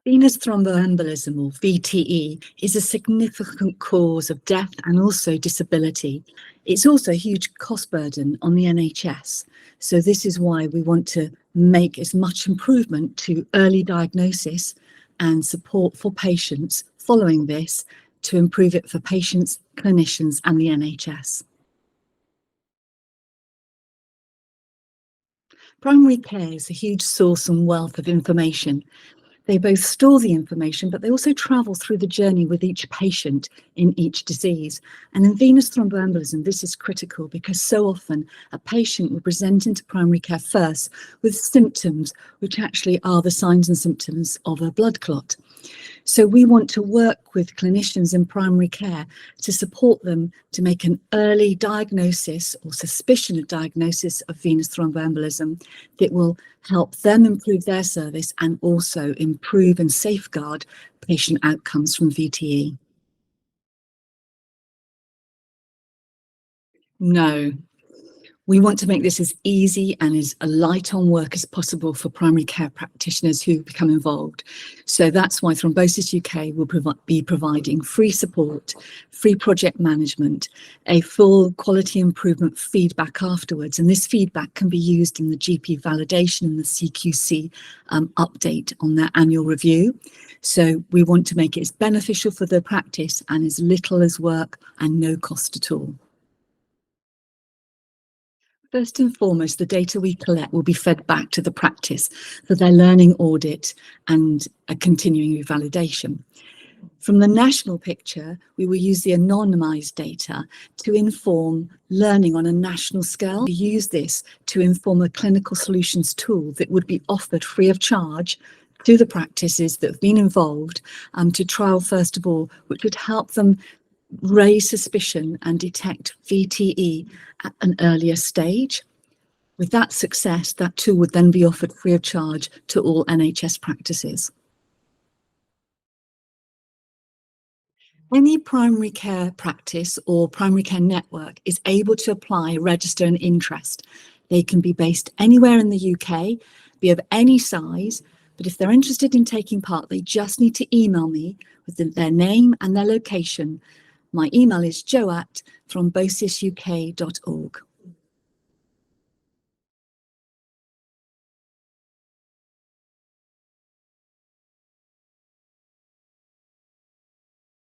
Venous thromboembolism, or VTE, is a significant cause of death and also disability. It's also a huge cost burden on the NHS. So this is why we want to make as much improvement to early diagnosis and support for patients following this to improve it for patients, clinicians and the NHS. Primary care is a huge source and wealth of information. They both store the information, but they also travel through the journey with each patient in each disease. And in venous thromboembolism, this is critical because so often a patient will present into primary care first with symptoms which actually are the signs and symptoms of a blood clot. So we want to work with clinicians in primary care to support them to make an early diagnosis or suspicion of diagnosis of venous thromboembolism that will help them improve their service and also improve and safeguard patient outcomes from VTE. No. We want to make this as easy and as a light on work as possible for primary care practitioners who become involved. So that's why Thrombosis UK will be providing free support, free project management, a full quality improvement feedback afterwards. And this feedback can be used in the GP validation and the CQC update on their annual review. So we want to make it as beneficial for the practice and as little as work and no cost at all. First and foremost, the data we collect will be fed back to the practice for their learning audit and a continuing validation. From the national picture, we will use the anonymised data to inform learning on a national scale. We use this to inform a clinical solutions tool that would be offered free of charge to the practices that have been involved to trial, first of all, which would help them raise suspicion and detect VTE at an earlier stage. With that success, that tool would then be offered free of charge to all NHS practices. Any primary care practice or primary care network is able to apply, register an interest. They can be based anywhere in the UK, be of any size, but if they're interested in taking part, they just need to email me with their name and their location. My email is jo@thrombosis.uk.org.